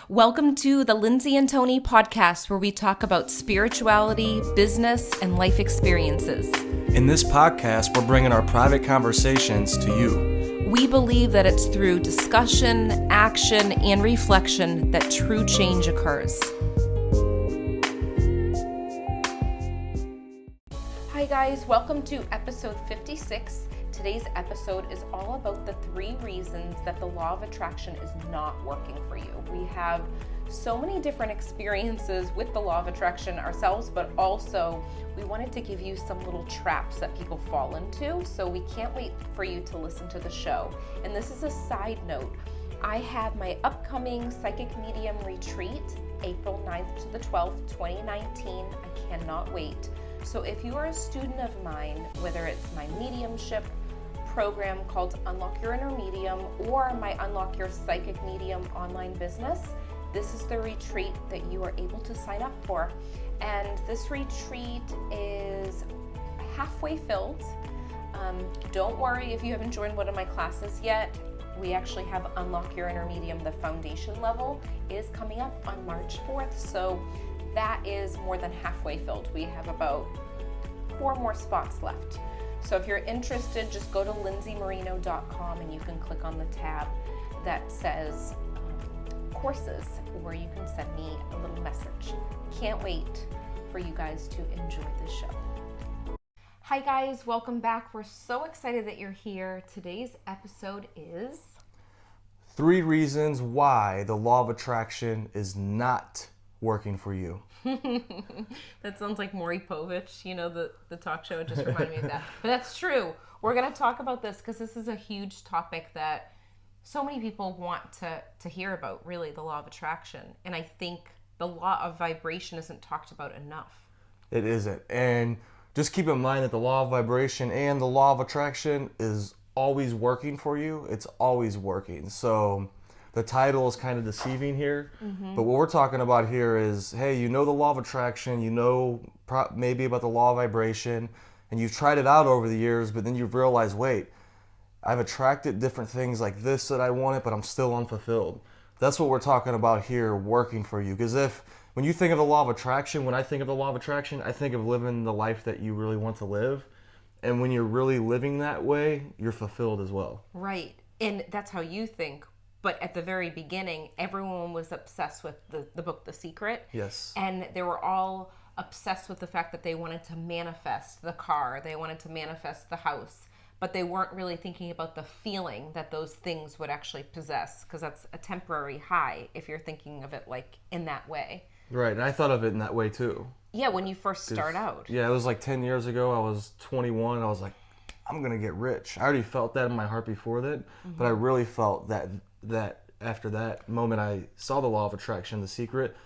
Welcome to the Lindsay and Tony podcast, where we talk about spirituality, business, and life experiences. In this podcast, we're bringing our private conversations to you. We believe that it's through discussion, action, and reflection that true change occurs. Hi guys, welcome to episode 56. Today's episode is all about the 3 reasons that the law of attraction is not working for you. We have so many different experiences with the law of attraction ourselves, but also we wanted to give you some little traps that people fall into. So we can't wait for you to listen to the show. And this is a side note. I have my upcoming Psychic Medium retreat, April 9th to the 12th, 2019. I cannot wait. So if you are a student of mine, whether it's my mediumship program called Unlock Your Inner Medium or my Unlock Your Psychic Medium online business, this is the retreat that you are able to sign up for. And this retreat is halfway filled. Don't worry if you haven't joined one of my classes yet. We actually have Unlock Your Inner Medium, the foundation level, is coming up on March 4th. So that is more than halfway filled. We have about 4 more spots left. So if you're interested, just go to lindsaymarino.com and you can click on the tab that says courses, where you can send me a little message. Can't wait for you guys to enjoy this show. Hi guys, welcome back. We're so excited that you're here. Today's episode is 3 reasons why the law of attraction is not working for you. That sounds like Maury Povich, the talk show. It just reminded me of that. But that's true. We're going to talk about this because this is a huge topic that so many people want to hear about, really, the law of attraction. And I think the law of vibration isn't talked about enough. It isn't. And just keep in mind that the law of vibration and the law of attraction is always working for you. It's always working. So the title is kind of deceiving here, but what we're talking about here is, hey, you know the law of attraction, you know maybe about the law of vibration, and you've tried it out over the years, but then you've realized, wait, I've attracted different things like this that I wanted, but I'm still unfulfilled. That's what we're talking about here, working for you. Because when you think of the law of attraction, when I think of the law of attraction, I think of living the life that you really want to live. And when you're really living that way, you're fulfilled as well. Right. And that's how you think. But at the very beginning, everyone was obsessed with the book, The Secret. Yes. And they were all obsessed with the fact that they wanted to manifest the car. They wanted to manifest the house. But they weren't really thinking about the feeling that those things would actually possess, because that's a temporary high if you're thinking of it like in that way. Right. And I thought of it in that way too. Yeah, when you first start out. Yeah, it was like 10 years ago. I was 21. I was like, I'm going to get rich. I already felt that in my heart before that. But I really felt that after that moment I saw the law of attraction, The Secret,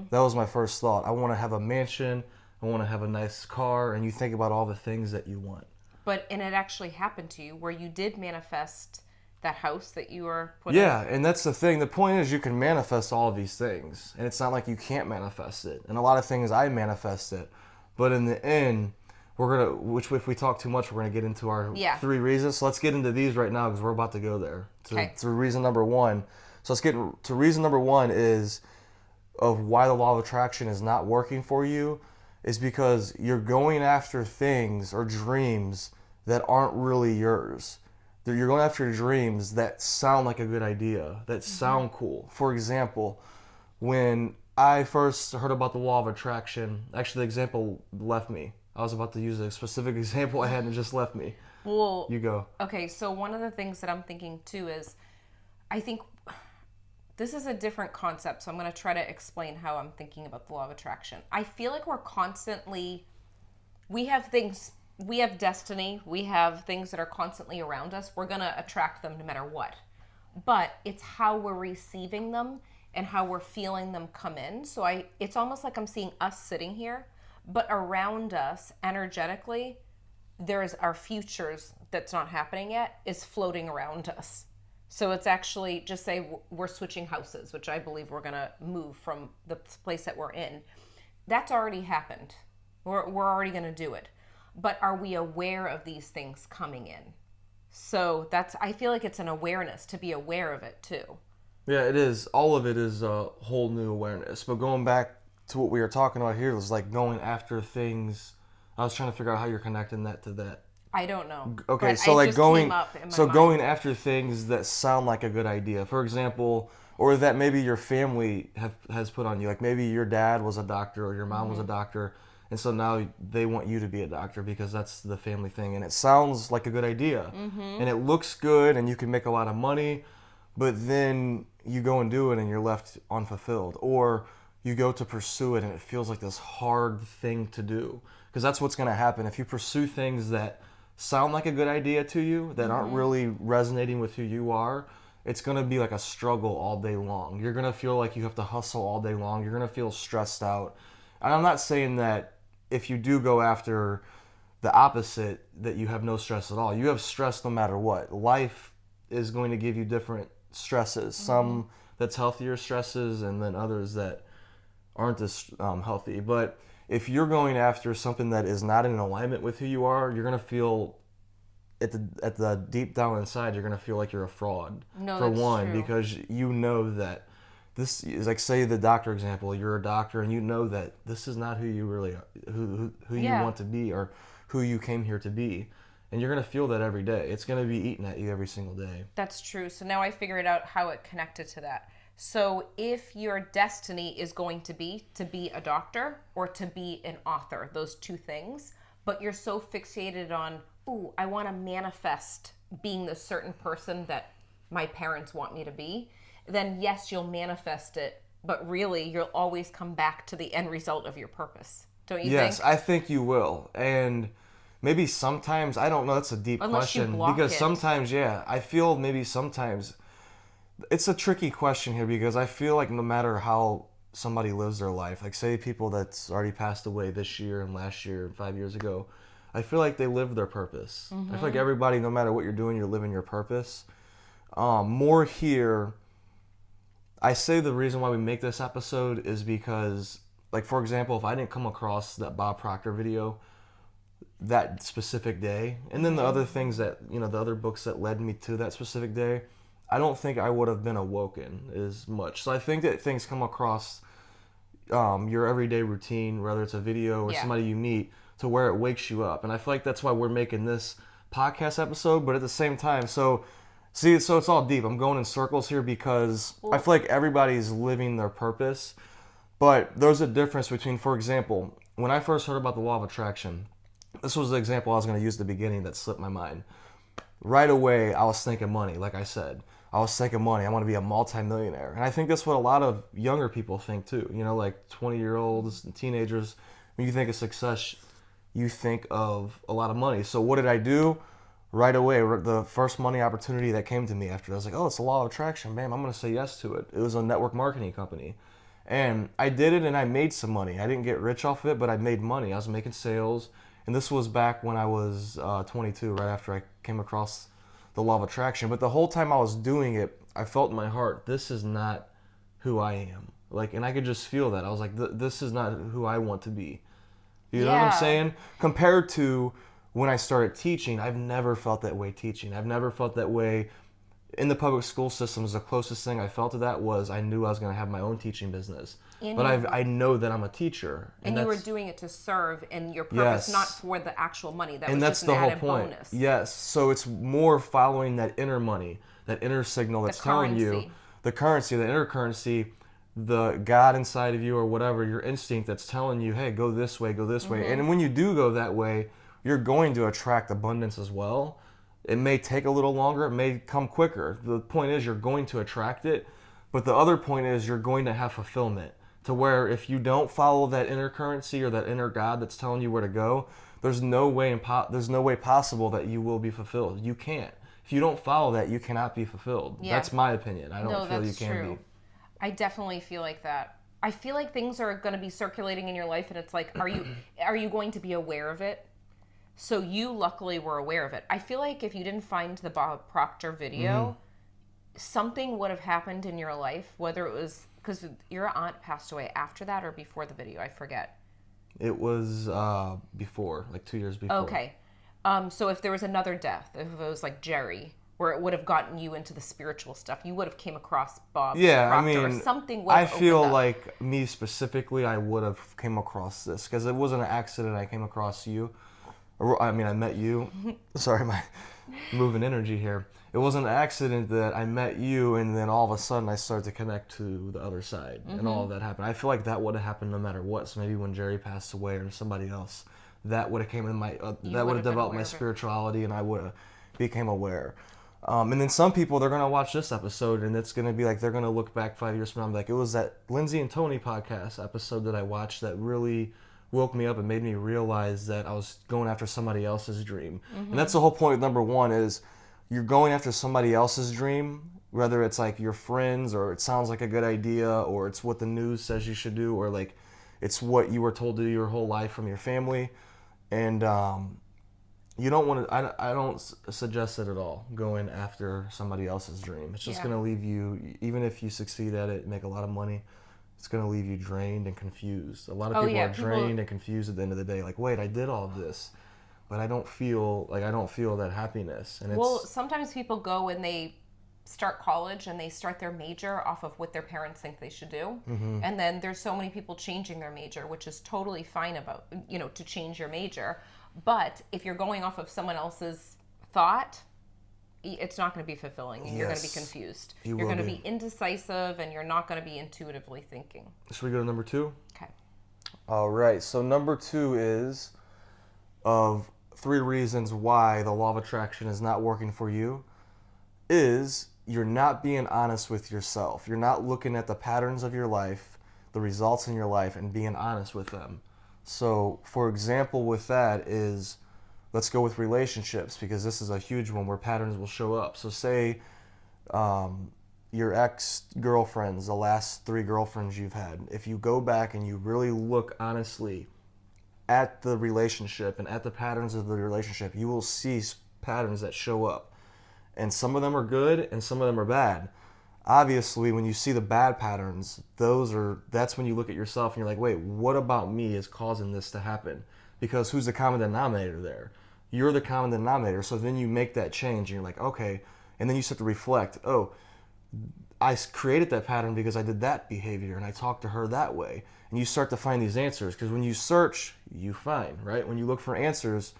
that was my first thought. I want to have a mansion, I want to have a nice car, and you think about all the things that you want. And it actually happened to you, where you did manifest that house that you were putting. Yeah, and that's the thing. The point is you can manifest all of these things, and it's not like you can't manifest it. And a lot of things I manifest it, but in the end, which if we talk too much, we're gonna get into our 3 reasons. So let's get into these right now because we're about to go there. To reason number 1. So let's get to reason number 1 is of why the law of attraction is not working for you is because you're going after things or dreams that aren't really yours. You're going after dreams that sound like a good idea, that sound cool. For example, when I first heard about the law of attraction, actually the example left me. I was about to use a specific example I had and it just left me. Well, you go. Okay, so one of the things that I'm thinking too is, I think this is a different concept, so I'm going to try to explain how I'm thinking about the law of attraction. I feel like we have destiny, we have things that are constantly around us. We're going to attract them no matter what. But it's how we're receiving them and how we're feeling them come in. So it's almost like I'm seeing us sitting here, but around us, energetically, there's our futures that's not happening yet is floating around us. So it's actually, just say we're switching houses, which I believe we're going to move from the place that we're in. That's already happened. We're already going to do it. But are we aware of these things coming in? So I feel like it's an awareness, to be aware of it too. Yeah, it is. All of it is a whole new awareness. But going back to what we were talking about here was like going after things. I was trying to figure out how you're connecting that to that. I don't know. Okay, but so it like just going, came up in my so mind. going after things that sound like a good idea. For example, or that maybe your family has put on you. Like maybe your dad was a doctor or your mom was a doctor, and so now they want you to be a doctor because that's the family thing, and it sounds like a good idea, and it looks good, and you can make a lot of money, but then you go and do it, and you're left unfulfilled, or you go to pursue it, and it feels like this hard thing to do, because that's what's going to happen if you pursue things that sound like a good idea to you that aren't really resonating with who you are. It's going to be like a struggle all day long. You're going to feel like you have to hustle all day long. You're going to feel stressed out. And I'm not saying that if you do go after the opposite, that you have no stress at all. You have stress no matter what. Life is going to give you different stresses. Some that's healthier stresses, and then others that aren't as healthy. But if you're going after something that is not in alignment with who you are, you're going to feel at the deep down inside, you're gonna feel like you're a fraud. No, for that's one, true. because you know that this is like, say the doctor example. You're a doctor, and you know that this is not who you really are, who you want to be, or who you came here to be, and you're gonna feel that every day. It's gonna be eating at you every single day. That's true. So now I figured out how it connected to that. So if your destiny is going to be a doctor or to be an author, those two things, but you're so fixated on, ooh, I want to manifest being the certain person that my parents want me to be, then yes, you'll manifest it, but really you'll always come back to the end result of your purpose. Don't you think? Yes, I think you will. And maybe sometimes, I don't know, that's a deep Unless you question. block Because it. sometimes, yeah, I feel maybe sometimes, it's a tricky question here, because I feel like no matter how somebody lives their life, like say people that's already passed away this year and last year and 5 years ago, I feel like they live their purpose. I feel like everybody, no matter what you're doing, you're living your purpose. More here, I say the reason why we make this episode is because, like, for example, if I didn't come across that Bob Proctor video that specific day, and then the other things that, you know, the other books that led me to that specific day, I don't think I would have been awoken as much. So I think that things come across your everyday routine, whether it's a video or somebody you meet, to where it wakes you up. And I feel like that's why we're making this podcast episode, but at the same time, so it's all deep. I'm going in circles here because I feel like everybody's living their purpose, but there's a difference between, for example, when I first heard about the law of attraction, this was the example I was going to use at the beginning that slipped my mind. Right away, I was thinking money, like I said. I was thinking money. I want to be a multimillionaire. And I think that's what a lot of younger people think too. You know, like 20-year-olds and teenagers, when you think of success, you think of a lot of money. So what did I do? Right away, the first money opportunity that came to me after that, I was like, oh, it's the law of attraction. Bam, I'm going to say yes to it. It was a network marketing company. And I did it, and I made some money. I didn't get rich off of it, but I made money. I was making sales. And this was back when I was 22, right after I came across the law of attraction. But the whole time I was doing it, I felt in my heart, this is not who I am. Like, and I could just feel that. I was like, this is not who I want to be. You know what I'm saying? Compared to when I started teaching, I've never felt that way teaching. I've never felt that way in the public school systems. The closest thing I felt to that was I knew I was going to have my own teaching business. But I know that I'm a teacher. And you were doing it to serve in your purpose, not for the actual money. That was just an added bonus. Yes. So it's more following that inner money, that inner signal that's telling you, the currency, the inner currency, the God inside of you or whatever, your instinct that's telling you, hey, go this way, go this way. And when you do go that way, you're going to attract abundance as well. It may take a little longer. It may come quicker. The point is you're going to attract it. But the other point is you're going to have fulfillment, to where if you don't follow that inner currency or that inner God that's telling you where to go, there's no way possible that you will be fulfilled. You can't. If you don't follow that, you cannot be fulfilled. Yeah. That's my opinion. I don't feel you can be. I definitely feel like that. I feel like things are going to be circulating in your life, and it's like, are you going to be aware of it? So you luckily were aware of it. I feel like if you didn't find the Bob Proctor video, something would have happened in your life, whether it was because your aunt passed away after that or before the video. I forget. It was before, like 2 years before. Okay. So if there was another death, if it was like Jerry, where it would have gotten you into the spiritual stuff. You would have came across Bob Yeah, Proctor, I or mean, something would I have feel opened up. like me specifically, I would have came across this because it wasn't an accident. I came across you. I mean, I met you. Sorry, my moving energy here. It wasn't an accident that I met you, and then all of a sudden I started to connect to the other side, and all of that happened. I feel like that would have happened no matter what. So maybe when Jerry passed away or somebody else, that would have came in my that would have developed my spirituality, and I would have became aware. And then some people, they're gonna watch this episode, and it's gonna be like they're gonna look back 5 years from now and be like, it was that Lindsay and Tony podcast episode that I watched that really woke me up and made me realize that I was going after somebody else's dream. And that's the whole point. Number one is you're going after somebody else's dream, whether it's like your friends or it sounds like a good idea or it's what the news says you should do or like it's what you were told to do your whole life from your family. And you don't want to, I don't suggest it at all, going after somebody else's dream. It's just going to leave you, even if you succeed at it, make a lot of money, it's going to leave you drained and confused. A lot of people are drained and confused at the end of the day. Like, wait, I did all of this, but I don't feel that happiness. And it's, sometimes people go and they start college and they start their major off of what their parents think they should do. And then there's so many people changing their major, which is totally fine about, to change your major. But if you're going off of someone else's thought, it's not going to be fulfilling, and you're going to be confused. You're going to be indecisive, and you're not going to be intuitively thinking. Should we go to number 2? Okay. All right. So number 2 is of 3 reasons why the law of attraction is not working for you is you're not being honest with yourself. You're not looking at the patterns of your life, the results in your life, and being honest with them. So, for example, with that is, let's go with relationships, because this is a huge one where patterns will show up. So say your ex-girlfriends, the last 3 girlfriends you've had, if you go back and you really look honestly at the relationship and at the patterns of the relationship, you will see patterns that show up. And some of them are good and some of them are bad. Obviously, when you see the bad patterns, that's when you look at yourself and you're like, wait, what about me is causing this to happen? Because who's the common denominator there? You're the common denominator. So then you make that change and you're like, okay. And then you start to reflect, oh, I created that pattern because I did that behavior and I talked to her that way. And you start to find these answers, because when you search, you find, right? When you look for answers,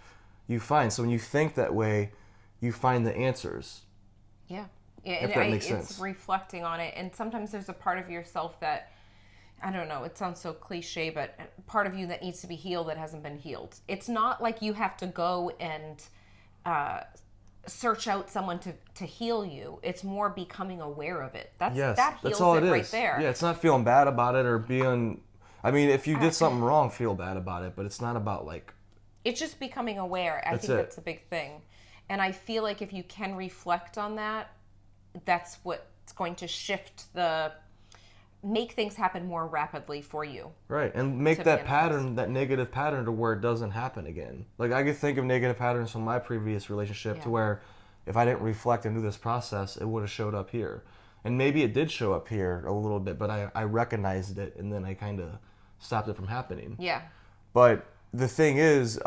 you find. So when you think that way, you find the answers. Yeah. If that makes sense. It's reflecting on it. And sometimes there's a part of yourself that, I don't know, it sounds so cliche, but part of you that needs to be healed that hasn't been healed. It's not like you have to go and search out someone to heal you. It's more becoming aware of it. That heals all it is. Right there. Yeah, it's not feeling bad about it or being, I mean, if you did something wrong, feel bad about it, but it's not about like... It's just becoming aware. I think that's a big thing. And I feel like if you can reflect on that, that's what's going to make things happen more rapidly for you. Right, and make that pattern, that negative pattern, to where it doesn't happen again. Like, I could think of negative patterns from my previous relationship to where if I didn't reflect and do this process, it would have showed up here. And maybe it did show up here a little bit, but I recognized it, and then I kind of stopped it from happening. Yeah. But the thing is,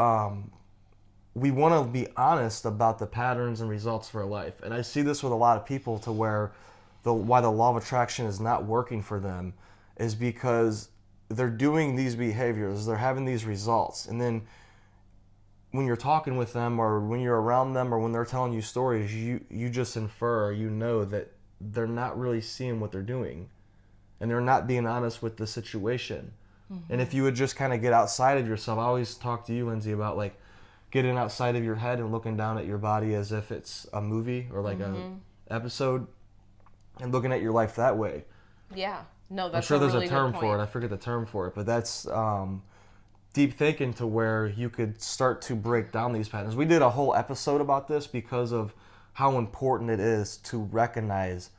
we want to be honest about the patterns and results of our life. And I see this with a lot of people, to where why the law of attraction is not working for them is because they're doing these behaviors, they're having these results, and then when you're talking with them or when you're around them or when they're telling you stories, you just infer, you know that they're not really seeing what they're doing and they're not being honest with the situation. And if you would just kind of get outside of yourself, I always talk to you, Lindsay, about like getting outside of your head and looking down at your body as if it's a movie or like a episode, and looking at your life that way. Yeah. No, that's I'm sure a there's really a term good for point. it. I forget the term for it, but that's deep thinking, to where you could start to break down these patterns. We did a whole episode about this because of how important it is to recognize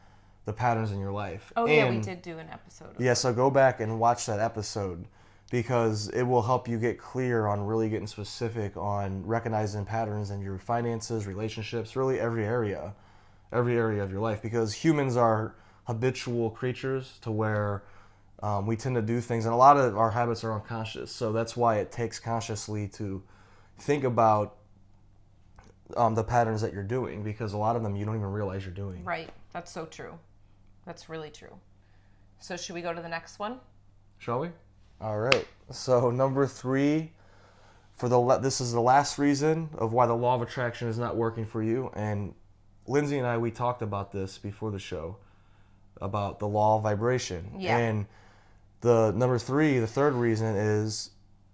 the patterns in your life. Oh, yeah, we did do an episode. Yeah, so go back and watch that episode, because it will help you get clear on really getting specific on recognizing patterns in your finances, relationships, really every area of your life. Because humans are habitual creatures, to where we tend to do things, and a lot of our habits are unconscious. So that's why it takes consciously to think about the patterns that you're doing, because a lot of them you don't even realize you're doing. Right. That's so true. That's really true. So should we go to the next one? Shall we? All right. So number 3, this is the last reason of why the law of attraction is not working for you. And Lindsay and I, we talked about this before the show, about the law of vibration. Yeah. And the number 3, the third reason is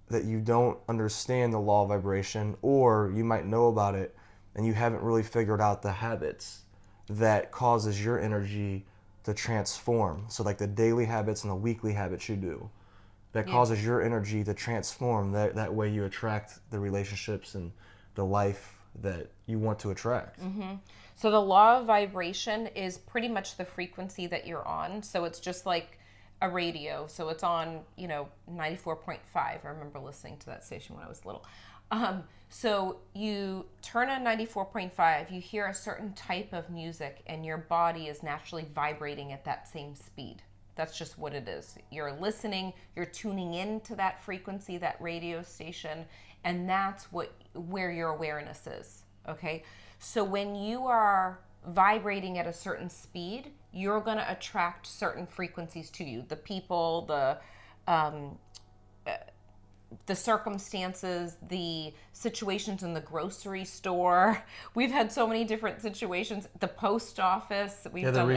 that you don't understand the law of vibration, or you might know about it and you haven't really figured out the habits that causes your energy to transform. So like the daily habits and the weekly habits you do that causes your energy to transform. That way you attract the relationships and the life that you want to attract. Mm-hmm. So the law of vibration is pretty much the frequency that you're on. So it's just like a radio. So it's on, 94.5. I remember listening to that station when I was little. So you turn on 94.5, you hear a certain type of music, and your body is naturally vibrating at that same speed. That's just what it is. You're listening, you're tuning into that frequency, that radio station, and that's where your awareness is, okay? So when you are vibrating at a certain speed, you're going to attract certain frequencies to you. The people, the circumstances, the situations in the grocery store. We've had so many different situations. The post office. The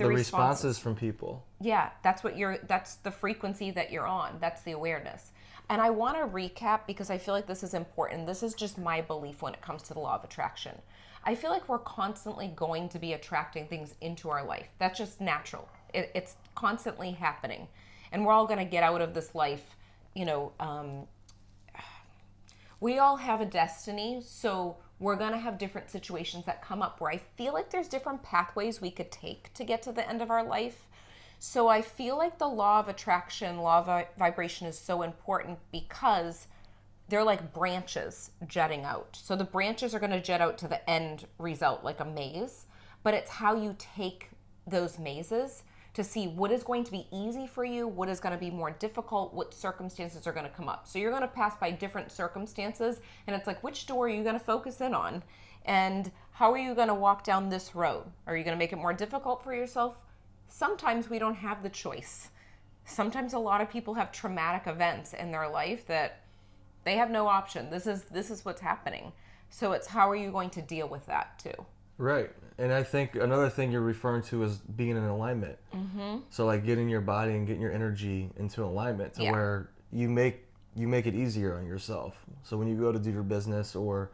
responses from people. Yeah, that's the frequency that you're on. That's the awareness. And I want to recap because I feel like this is important. This is just my belief when it comes to the law of attraction. I feel like we're constantly going to be attracting things into our life. That's just natural. It's constantly happening. And we're all going to get out of this life. We all have a destiny, so we're going to have different situations that come up where I feel like there's different pathways we could take to get to the end of our life. So I feel like the law of attraction, law of vibration is so important because they're like branches jetting out. So the branches are going to jet out to the end result, like a maze, but it's how you take those mazes to see what is going to be easy for you, what is going to be more difficult, what circumstances are going to come up. So you're going to pass by different circumstances, and it's like, which door are you going to focus in on? And how are you going to walk down this road? Are you going to make it more difficult for yourself? Sometimes we don't have the choice. Sometimes a lot of people have traumatic events in their life that they have no option. This is what's happening. So it's how are you going to deal with that too? Right. And I think another thing you're referring to is being in alignment. Mm-hmm. So like getting your body and getting your energy into alignment to where you make it easier on yourself. So when you go to do your business or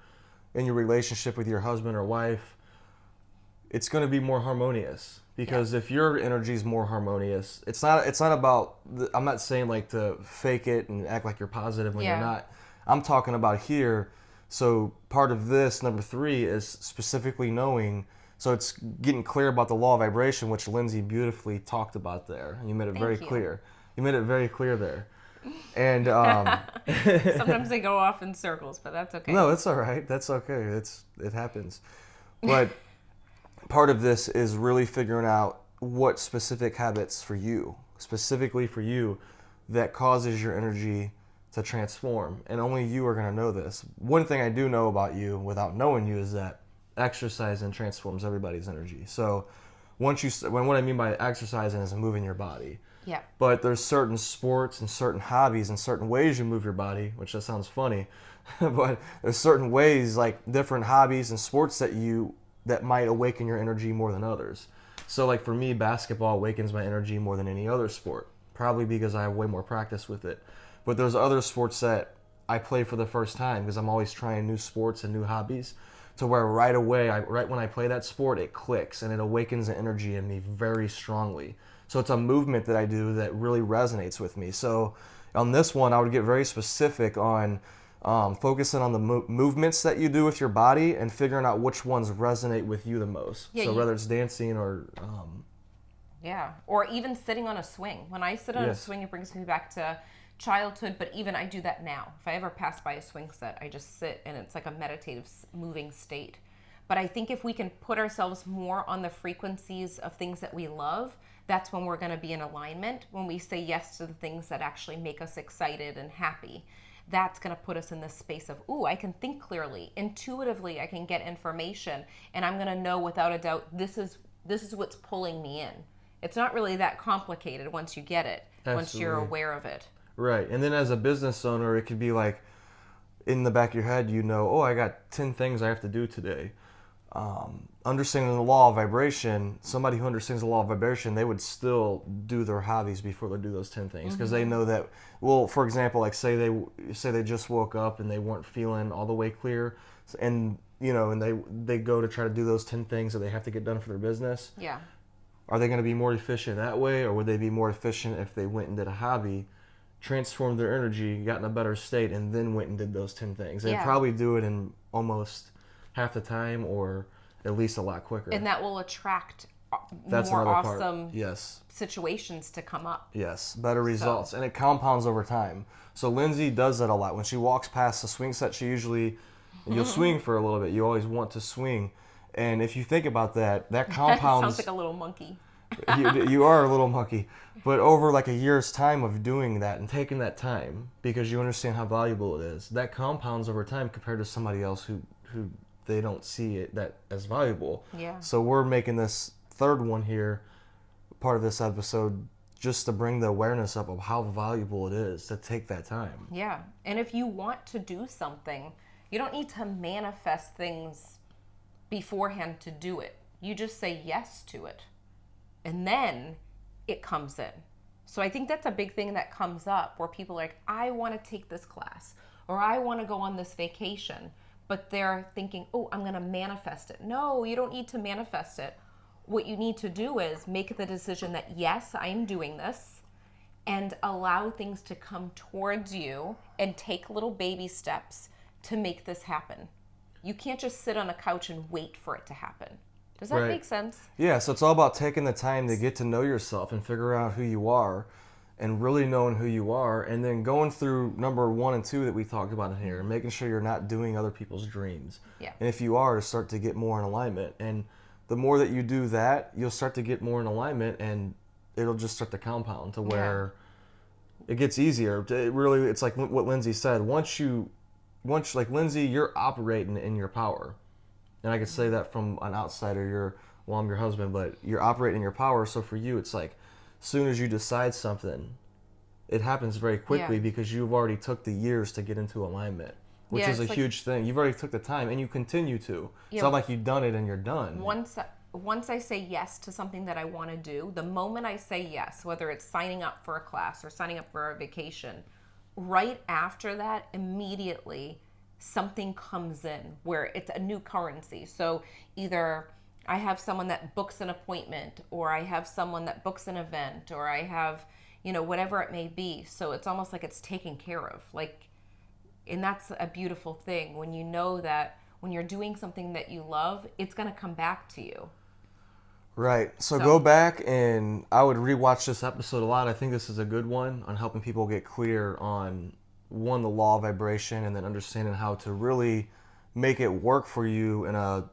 in your relationship with your husband or wife, it's going to be more harmonious. Because if your energy is more harmonious, it's not about, I'm not saying like to fake it and act like you're positive when you're not. I'm talking about here. So part of this, number 3, is specifically knowing, so it's getting clear about the law of vibration, which Lindsay beautifully talked about there. You made it very clear. You made it very clear there. And sometimes they go off in circles, but that's okay. No, it's all right. That's okay. It happens. But part of this is really figuring out what specific habits specifically for you, that causes your energy to transform, and only you are going to know this. One thing I do know about you without knowing you is that exercising transforms everybody's energy. So what I mean by exercising is moving your body. Yeah. But there's certain sports and certain hobbies and certain ways you move your body, which that sounds funny, but there's certain ways, like different hobbies and sports that might awaken your energy more than others. So like for me, basketball awakens my energy more than any other sport, probably because I have way more practice with it. But there's other sports that I play for the first time because I'm always trying new sports and new hobbies, to where right away, right when I play that sport, it clicks and it awakens the energy in me very strongly. So it's a movement that I do that really resonates with me. So on this one, I would get very specific on focusing on the movements that you do with your body and figuring out which ones resonate with you the most. So whether it's dancing or... or even sitting on a swing. When I sit on a swing, it brings me back to childhood, but even I do that now. If I ever pass by a swing set, I just sit and it's like a meditative moving state. But I think if we can put ourselves more on the frequencies of things that we love, that's when we're going to be in alignment, when we say yes to the things that actually make us excited and happy. that's going to put us in this space of, ooh, I can think clearly. Intuitively, I can get information, and I'm going to know without a doubt this is what's pulling me in. It's not really that complicated once you get it, once you're aware of it. Right. And then as a business owner, it could be like in the back of your head, oh, I got 10 things I have to do today. Understanding the law of vibration, somebody who understands the law of vibration, they would still do their hobbies before they do those 10 things, because they know that, well, for example, like say they just woke up and they weren't feeling all the way clear, and they go to try to do those 10 things that they have to get done for their business. Yeah. Are they going to be more efficient that way, or would they be more efficient if they went and did a hobby, transformed their energy, got in a better state, and then went and did those 10 things? They'd probably do it in almost half the time, or at least a lot quicker. And that will attract That's more another awesome part. situations to come up. Yes, better results. And it compounds over time. So Lindsay does that a lot. When she walks past the swing set, you'll swing for a little bit. You always want to swing. And if you think about that compounds. Sounds like a little monkey. you are a little monkey. But over like a year's time of doing that and taking that time, because you understand how valuable it is, that compounds over time compared to somebody else who they don't see it that as valuable. Yeah. So we're making this third one here, part of this episode, just to bring the awareness up of how valuable it is to take that time. Yeah. And if you want to do something, you don't need to manifest things beforehand to do it. You just say yes to it. And then it comes in. So I think that's a big thing that comes up where people are like, I want to take this class, or I want to go on this vacation. But they're thinking, oh, I'm going to manifest it. No, you don't need to manifest it. What you need to do is make the decision that, yes, I'm doing this, and allow things to come towards you and take little baby steps to make this happen. You can't just sit on a couch and wait for it to happen. Does that make sense? Yeah, so it's all about taking the time to get to know yourself and figure out who you are, and really knowing who you are, and then going through number 1 and 2 that we talked about in here, making sure you're not doing other people's dreams. Yeah. And if you are, to start to get more in alignment. And the more that you do that, you'll start to get more in alignment, and it'll just start to compound to where it gets easier. It's like what Lindsay said. Once like Lindsay, you're operating in your power. And I could say that from an outsider. I'm your husband, but you're operating in your power. So for you, it's like, soon as you decide something, it happens very quickly because you've already took the years to get into alignment, which is a huge thing. You've already took the time, and you continue to. It's not like you've done it and you're done. Once I say yes to something that I want to do, the moment I say yes, whether it's signing up for a class or signing up for a vacation, right after that, immediately something comes in where it's a new currency. So either I have someone that books an appointment, or I have someone that books an event, or I have, whatever it may be. So it's almost like it's taken care of. And that's a beautiful thing when you know that when you're doing something that you love, it's going to come back to you. Right. So go back, and I would rewatch this episode a lot. I think this is a good one on helping people get clear on, one, the law of vibration, and then understanding how to really make it work for you in a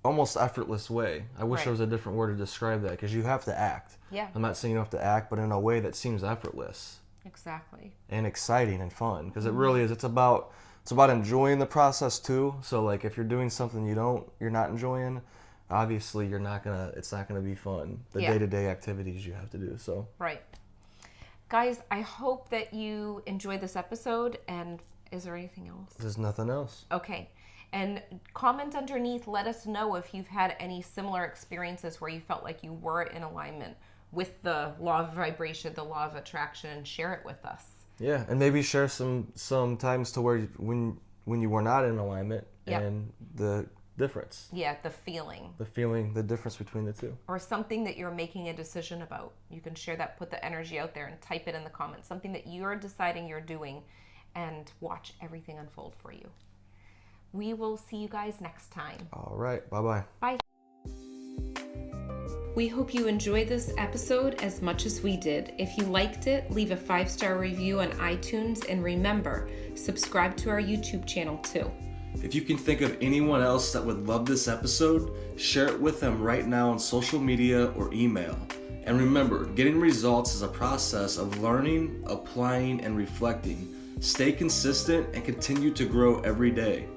almost effortless way. I wish there was a different word to describe that, because you have to act. Yeah. I'm not saying you don't have to act, but in a way that seems effortless. Exactly. And exciting and fun, because it really is. It's about enjoying the process too. So like if you're doing something you're not enjoying, obviously it's not gonna be fun. The day-to-day activities you have to do. So right. Guys, I hope that you enjoyed this episode. And is there anything else? There's nothing else. Okay. And comment underneath, let us know if you've had any similar experiences where you felt like you were in alignment with the law of vibration, the law of attraction, and share it with us. Yeah, and maybe share some times to where when you were not in alignment and the difference. Yeah, the feeling, the difference between the two. Or something that you're making a decision about. You can share that, put the energy out there, and type it in the comments. Something that you're deciding you're doing, and watch everything unfold for you. We will see you guys next time. All right. Bye-bye. Bye. We hope you enjoyed this episode as much as we did. If you liked it, leave a 5-star review on iTunes, and remember, subscribe to our YouTube channel too. If you can think of anyone else that would love this episode, share it with them right now on social media or email. And remember, getting results is a process of learning, applying, and reflecting. Stay consistent and continue to grow every day.